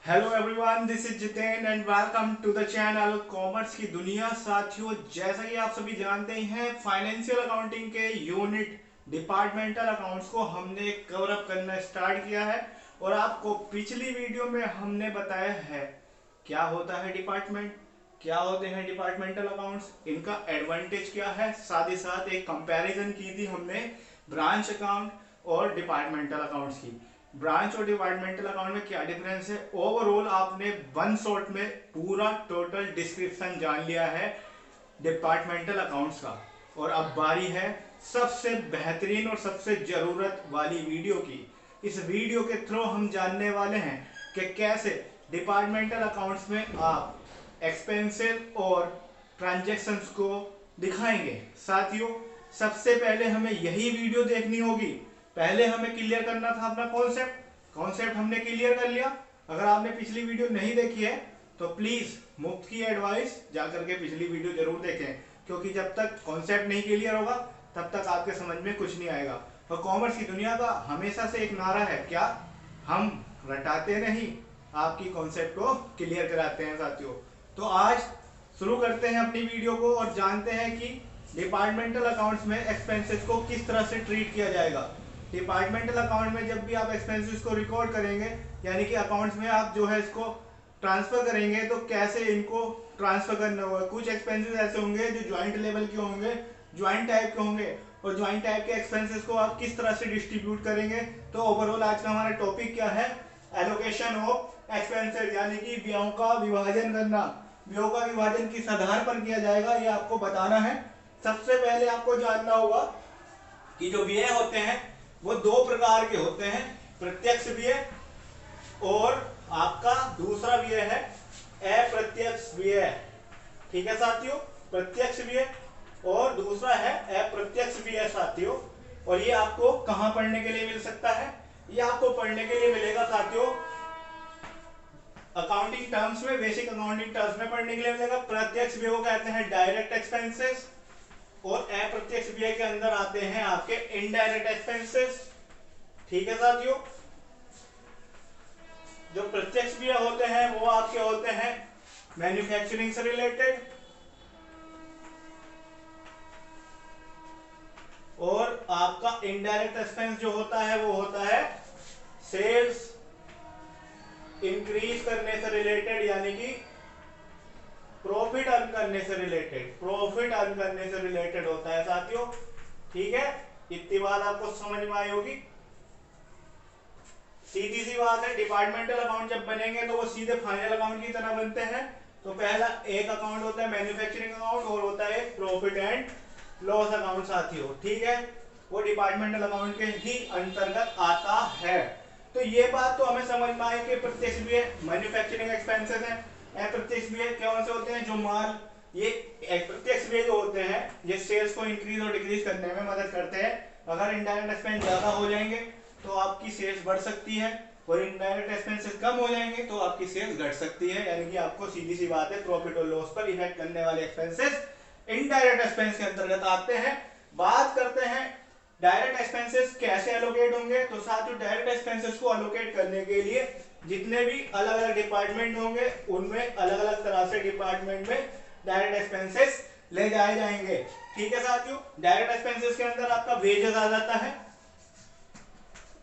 Hello everyone, this is Jiten and welcome to the channel commerce की दुनिया। साथियों, जैसा कि आप सभी जानते ही हैं, फाइनेंशियल अकाउंटिंग के यूनिट डिपार्टमेंटल अकाउंट्स को हमने कवर अप करना स्टार्ट किया है। और आपको पिछली वीडियो में हमने बताया है क्या होता है डिपार्टमेंट, क्या होते हैं डिपार्टमेंटल अकाउंट्स, इनका एडवांटेज क्या है। साथ ही साथ एक कंपैरिजन की थी हमने ब्रांच अकाउंट और डिपार्टमेंटल अकाउंट्स की। ब्रांच और डिपार्टमेंटल अकाउंट में क्या डिफरेंस है, ओवरऑल आपने वन शॉट में पूरा टोटल डिस्क्रिप्शन जान लिया है डिपार्टमेंटल अकाउंट्स का। और अब बारी है सबसे बेहतरीन और सबसे जरूरत वाली वीडियो की। इस वीडियो के थ्रू हम जानने वाले हैं कि कैसे डिपार्टमेंटल अकाउंट्स में आप एक्सपेंसेस और ट्रांजैक्शंस को दिखाएंगे। साथियों, सबसे पहले हमें यही वीडियो देखनी होगी। पहले हमें क्लियर करना था अपना कॉन्सेप्ट हमने क्लियर कर लिया। अगर आपने पिछली वीडियो नहीं देखी है तो प्लीज मुफ्त की एडवाइस जाकर के पिछली वीडियो जरूर देखें, क्योंकि जब तक कॉन्सेप्ट नहीं क्लियर होगा तब तक आपके समझ में कुछ नहीं आएगा। और कॉमर्स की दुनिया का हमेशा से एक नारा है, क्या हम रटाते नहीं, आपकी कॉन्सेप्ट को क्लियर कराते हैं। साथियों, तो आज शुरू करते हैं अपनी वीडियो को और जानते हैं कि डिपार्टमेंटल अकाउंट्स में एक्सपेंसेस को किस तरह से ट्रीट किया जाएगा। डिपार्टमेंटल अकाउंट में जब भी आप एक्सपेंसेस को रिकॉर्ड करेंगे, यानी कि अकाउंट्स में आप जो है इसको ट्रांसफर करेंगे, तो कैसे इनको ट्रांसफर करना होगा। कुछ एक्सपेंसेस ऐसे होंगे जो ज्वाइंट लेवल के होंगे, ज्वाइंट टाइप के होंगे, और ज्वाइंट टाइप के एक्सपेंसेस को आप किस तरह से डिस्ट्रीब्यूट करेंगे। तो ओवरऑल आज का हमारा टॉपिक क्या है, एलोकेशन ऑफ एक्सपेंसेस, यानी कि व्ययों का विभाजन करना। व्ययों का विभाजन किस आधार पर किया जाएगा ये आपको बताना है। सबसे पहले आपको जानना होगा कि जो व्यय होते हैं वो दो प्रकार के होते हैं, प्रत्यक्ष व्यय और आपका दूसरा व्यय है अप्रत्यक्ष व्यय। ठीक है साथियों, प्रत्यक्ष व्यय और दूसरा है अप्रत्यक्ष व्यय। साथियों, और ये आपको कहां पढ़ने के लिए मिल सकता है, ये आपको पढ़ने के लिए मिलेगा साथियों अकाउंटिंग टर्म्स में, बेसिक अकाउंटिंग टर्म्स में पढ़ने के लिए मिलेगा। प्रत्यक्ष व्यय को कहते हैं डायरेक्ट एक्सपेंसेस, और अप्रत्यक्ष व्यय के अंदर आते हैं आपके इनडायरेक्ट एक्सपेंसेस। ठीक है साथियों, जो प्रत्यक्ष व्यय होते हैं वो आपके होते हैं मैन्युफैक्चरिंग से रिलेटेड, और आपका इनडायरेक्ट एक्सपेंस जो होता है वो होता है सेल्स इंक्रीज करने से रिलेटेड, यानी कि प्रॉफिट अर्न करने से रिलेटेड, प्रॉफिट अर्न करने से रिलेटेड होता है साथियों। ठीक है, इतनी बात आपको समझ में आई होगी। सीधी सी बात है, डिपार्टमेंटल अकाउंट जब बनेंगे तो वो सीधे फाइनल अकाउंट की तरह बनते हैं। तो पहला एक अकाउंट होता है मैन्युफैक्चरिंग अकाउंट और होता है प्रॉफिट एंड लॉस अकाउंट। साथियों, ठीक है, वो डिपार्टमेंटल अकाउंट के ही अंतर्गत आता है। तो ये बात तो हमें समझ में आई कि प्रत्यक्ष व्यय मैन्युफैक्चरिंग एक्सपेंसेस है। अप्रत्यक्ष व्यय कौन से होते हैं, जो माल, ये प्रत्यक्ष व्यय जो होते हैं ये सेल्स को इंक्रीज और डिक्रीज करने में मदद करते हैं। अगर इनडायरेक्ट एक्सपेंस ज्यादा हो जाएंगे तो आपकी सेल्स बढ़ सकती है, और इनडायरेक्ट एक्सपेंसेस कम हो जाएंगे तो आपकी सेल्स घट सकती है। यानी कि आपको सीधी सी बात है, प्रॉफिट और लॉस पर इफेक्ट करने वाले एक्सपेंसेस इनडायरेक्ट एक्सपेंस के अंतर्गत आते हैं। बात करते हैं डायरेक्ट एक्सपेंसेस कैसे एलोकेट होंगे। तो साथियों, डायरेक्ट एक्सपेंसेस को एलोकेट करने के लिए जितने भी अलग अलग डिपार्टमेंट होंगे उनमें अलग अलग तरह से डिपार्टमेंट में डायरेक्ट एक्सपेंसेस ले जाए जाएंगे। ठीक है साथियों, डायरेक्ट एक्सपेंसेस के अंदर आपका वेजेस आ जाता है,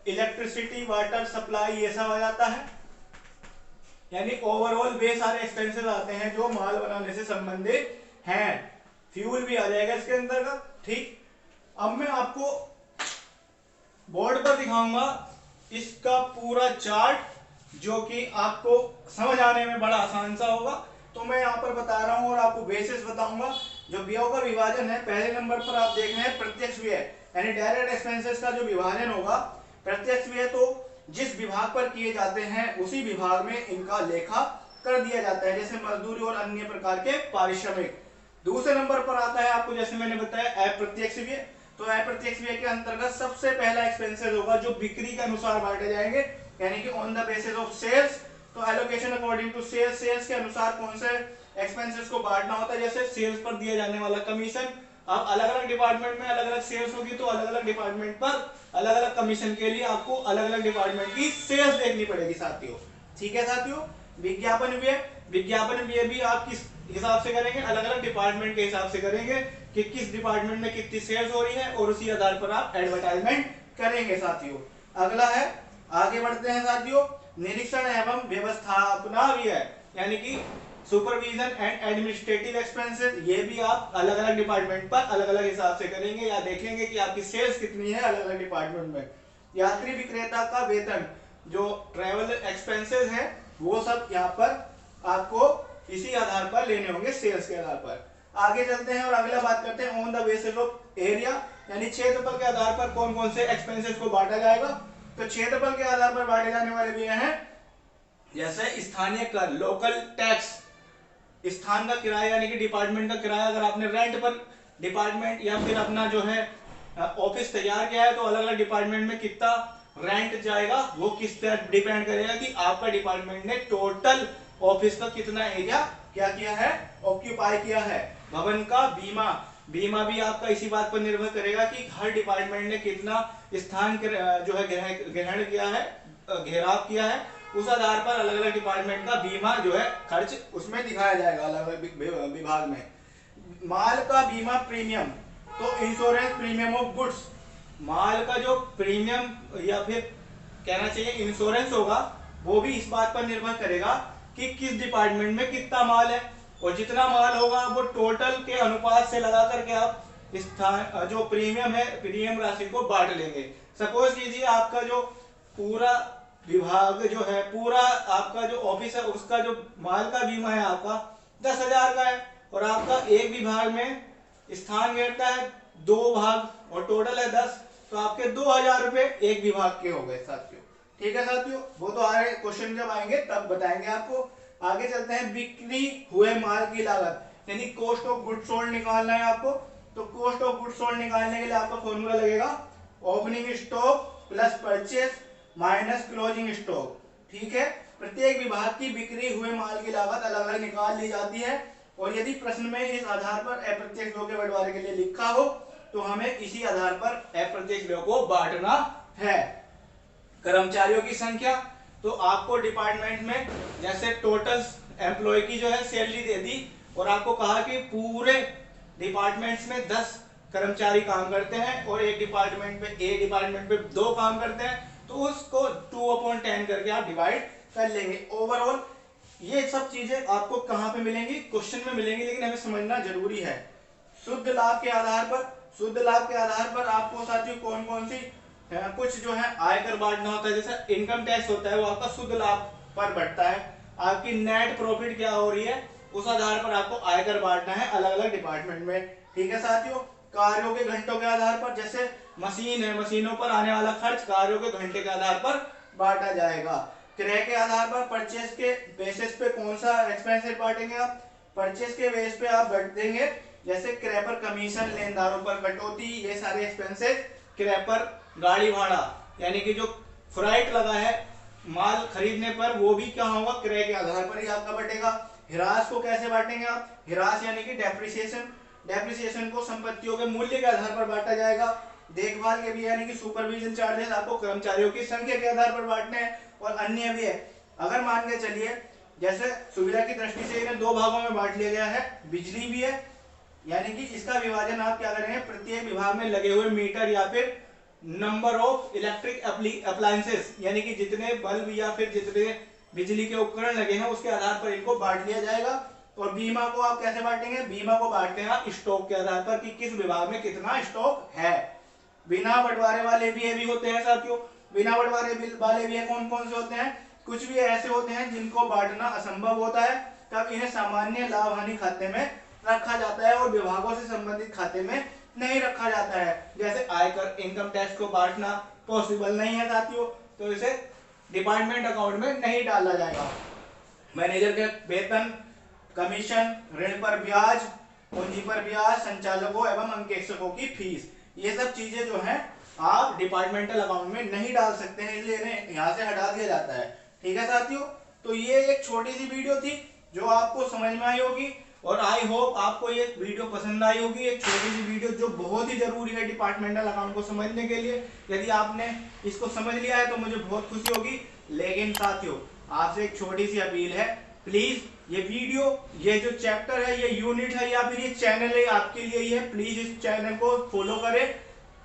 इलेक्ट्रिसिटी, वाटर सप्लाई, ये सब आ जाता है। यानी ओवरऑल वे सारे एक्सपेंसेस आते हैं जो माल बनाने से संबंधित हैं। फ्यूल भी आ जाएगा इसके अंतर्गत। ठीक, अब मैं आपको बोर्ड पर दिखाऊंगा इसका पूरा चार्ट, जो कि आपको समझ आने में बड़ा आसान सा होगा। तो मैं यहाँ पर बता रहा हूँ और आपको बेसिस बताऊंगा। जो व्ययों का विभाजन है, पहले नंबर पर आप देख रहे हैं प्रत्यक्ष व्यय, यानी डायरेक्ट एक्सपेंसेस का जो विभाजन होगा। प्रत्यक्ष व्यय तो जिस विभाग पर किए जाते हैं उसी विभाग में इनका लेखा कर दिया जाता है, जैसे मजदूरी और अन्य प्रकार के पारिश्रमिक। दूसरे नंबर पर आता है आपको, जैसे मैंने बताया, अप्रत्यक्ष व्यय। तो अप्रत्यक्ष व्यय के अंतर्गत सबसे पहला एक्सपेंसेस होगा जो बिक्री के अनुसार बांटे जाएंगे, यानी कि on the basis of sales. तो allocation according to sales, sales के अनुसार कौन से एक्सपेंसेस को बांटना होता है। जैसे सेल्स पर दिया जाने वाला कमीशन, अब अलग अलग डिपार्टमेंट में अलग अलग सेल्स होगी तो अलग अलग डिपार्टमेंट पर अलग अलग कमीशन के लिए आपको अलग अलग डिपार्टमेंट की सेल्स देखनी पड़ेगी साथियों। ठीक है साथियों। विज्ञापन व्यय, विज्ञापन व्यय भी आप किस हिसाब से करेंगे, अलग अलग डिपार्टमेंट के हिसाब से करेंगे कि किस डिपार्टमेंट में कितनी सेल्स हो रही है और उसी आधार पर आप एडवर्टाइजमेंट करेंगे साथियों। अगला है, आगे बढ़ते हैं साथियों, निरीक्षण एवं व्यवस्थापना व्यय यानी कि सुपरविजन एंड एडमिनिस्ट्रेटिव एक्सपेंसेस, ये भी आप अलग अलग डिपार्टमेंट पर अलग अलग हिसाब से करेंगे या देखेंगे कि आपकी सेल्स कितनी है अलग अलग डिपार्टमेंट में। यात्री विक्रेता का वेतन, जो ट्रेवल एक्सपेंसेस है वो सब यहाँ पर आपको इसी आधार पर लेने होंगे, सेल्स के आधार पर। आगे चलते हैं और अगला बात करते हैं on the basis of area, यानी क्षेत्रफल के आधार पर कौन कौन से एक्सपेंसेस को बांटा जाएगा। तो क्षेत्रफल के आधार पर बांटे जाने वाले भी हैं जैसे स्थानीय कर, लोकल टैक्स, स्थान का किराया यानी कि डिपार्टमेंट का किराया, अगर आपने रेंट पर डिपार्टमेंट या फिर अपना जो है ऑफिस तैयार किया है तो अलग अलग डिपार्टमेंट में कितना रेंट जाएगा वो किस पर डिपेंड करेगा कि आपका डिपार्टमेंट ने टोटल ऑफिस का कितना एरिया क्या किया है, ऑक्यूपाई किया है। भवन का बीमा, बीमा भी आपका इसी बात पर निर्भर करेगा कि हर डिपार्टमेंट ने कितना स्थान जो है ग्रहण किया है, घेराव किया है, उस आधार पर अलग अलग डिपार्टमेंट का बीमा जो है खर्च उसमें दिखाया जाएगा अलग अलग विभाग में। माल का बीमा प्रीमियम, तो इंश्योरेंस प्रीमियम ऑफ गुड्स, माल का जो प्रीमियम या फिर कहना चाहिए इंश्योरेंस होगा वो भी इस बात पर निर्भर करेगा कि किस डिपार्टमेंट में कितना माल है, और जितना माल होगा वो टोटल के अनुपात से लगा करके आप स्थान जो प्रीमियम है प्रीमियम राशि को बांट लेंगे। सपोज कीजिए आपका जो पूरा विभाग जो है, पूरा आपका जो ऑफिस है उसका जो माल का बीमा है आपका 10,000 का है और आपका एक विभाग में स्थान घेरता है 2 भाग और टोटल है 10, तो आपके 2,000 रुपए एक विभाग के हो गए साथियों। ठीक है साथियों, वो तो आगे क्वेश्चन जब आएंगे तब बताएंगे आपको। आगे चलते हैं, बिक्री हुए माल की लागत यानी कॉस्ट ऑफ गुड्स सोल्ड निकालना है आपको। तो कॉस्ट ऑफ गुड्स सोल्ड निकालने के लिए आपका फॉर्मूला लगेगा opening stock plus purchase minus closing stock. ठीक है, प्रत्येक विभाग की बिक्री हुए माल की लागत अलग अलग निकाल ली जाती है और यदि प्रश्न में इस आधार पर अप्रत्यक्ष व्यय के बंटवारे के लिए लिखा हो तो हमें इसी आधार पर अप्रत्यक्ष व्यय को बांटना है। कर्मचारियों की संख्या, तो आपको डिपार्टमेंट में जैसे टोटल एम्प्लॉय की जो है सैलरी दे दी और आपको कहा कि पूरे डिपार्टमेंट्स में 10 कर्मचारी काम करते हैं और एक डिपार्टमेंट पे 2 काम करते हैं, तो उसको 2/10 करके आप डिवाइड कर लेंगे। ओवरऑल ये सब चीजें आपको कहां पे मिलेंगी, क्वेश्चन में मिलेंगी, लेकिन हमें समझना जरूरी है। शुद्ध लाभ के आधार पर आपको साथियों कौन कौन सी कुछ जो है आयकर बांटना होता है, जैसे इनकम टैक्स होता है वो आपका शुद्ध लाभ पर बढ़ता है। आपकी नेट प्रॉफिट क्या हो रही है उस आधार पर आपको आयकर बांटना है अलग अलग डिपार्टमेंट में। ठीक है साथियों, कार्यों के घंटों के आधार पर, जैसे मशीन है मशीनों पर आने वाला खर्च कार्यों के घंटे के आधार पर बांटा जाएगा। क्रय के आधार पर परचेस के बेसिस पे कौन सा एक्सपेंसेस बांटेंगे आप, परचेस के बेस पे आप बांट देंगे, जैसे क्रय पर कमीशन, लेनदारों पर कटौती, ये सारे एक्सपेंसेस। क्रय पर गाड़ी भाड़ा यानी कि जो फ्राइट लगा है माल खरीदने पर वो भी क्या होगा, क्रय के आधार पर ही आपका बटेगा। हिरास को कैसे बांटेंगे आप, हिरास यानी कि डेप्रिसिएशन को संपत्तियों के मूल्य के आधार पर बांटा जाएगा। देखभाल के भी यानी कि सुपरविजन चार्जेस आपको कर्मचारियों की संख्या के आधार पर बांटने हैं और अन्य भी है। अगर मान के चलिए जैसे सुविधा की दृष्टि से इन्हें 2 भागों में बांट लिया गया है, बिजली भी है यानी कि इसका विभाजन आप क्या करेंगे, प्रत्येक विभाग में लगे हुए मीटर या फिर नंबर ऑफ इलेक्ट्रिक अप्लायंसेस यानी कि जितने बल्ब या फिर जितने बिजली के उपकरण लगे हैं उसके आधार पर इनको बांट लिया जाएगा। और बीमा को आप कैसे बांटेंगे, बीमा को बांटते हैं आप स्टॉक के आधार पर कि किस विभाग में कितना स्टॉक है। बिना बंटवारे वाले भी होते हैं साथियों, बिना बंटवारे वाले भी कौन कौन से होते हैं, कुछ भी ऐसे होते हैं जिनको बांटना असंभव होता है, तब इन्हें सामान्य लाभ हानि खाते में रखा जाता है और विभागों से संबंधित खाते में नहीं रखा जाता है। जैसे आयकर इनकम टैक्स को बांटना पॉसिबल नहीं है साथियों, तो इसे डिपार्टमेंट अकाउंट में नहीं डाला जाएगा। मैनेजर के वेतन, कमीशन, ऋण पर ब्याज, पूंजी पर ब्याज, संचालकों एवं अंकेक्षकों की फीस, ये सब चीजें जो हैं आप डिपार्टमेंटल अकाउंट में नहीं डाल सकते हैं, इसलिए इन्हें यहाँ से हटा दिया जाता है। ठीक है साथियों, तो ये एक छोटी सी वीडियो थी जो आपको समझ में आई होगी और आई होप आपको ये वीडियो पसंद आई होगी। एक छोटी सी वीडियो जो बहुत ही जरूरी है डिपार्टमेंटल अकाउंट को समझने के लिए। यदि आपने इसको समझ लिया है तो मुझे बहुत खुशी होगी। लेकिन साथियों आपसे एक छोटी सी अपील है, प्लीज ये वीडियो, ये जो चैप्टर है, ये यूनिट है या फिर ये चैनल है, आपके लिए ही है। प्लीज इस चैनल को फॉलो करें,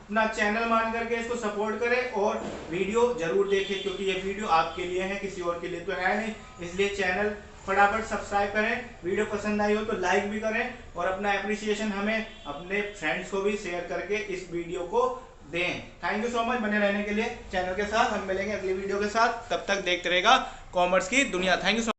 अपना चैनल मान करके इसको सपोर्ट करें और वीडियो जरूर देखें, क्योंकि ये वीडियो आपके लिए है, किसी और के लिए तो है नहीं। इसलिए चैनल फटाफट सब्सक्राइब करें, वीडियो पसंद आई हो तो लाइक भी करें और अपना एप्रिसिएशन हमें अपने फ्रेंड्स को भी शेयर करके इस वीडियो को दें। थैंक यू सो मच बने रहने के लिए चैनल के साथ। हम मिलेंगे अगली वीडियो के साथ, तब तक देखते रहेगा कॉमर्स की दुनिया। Thank you.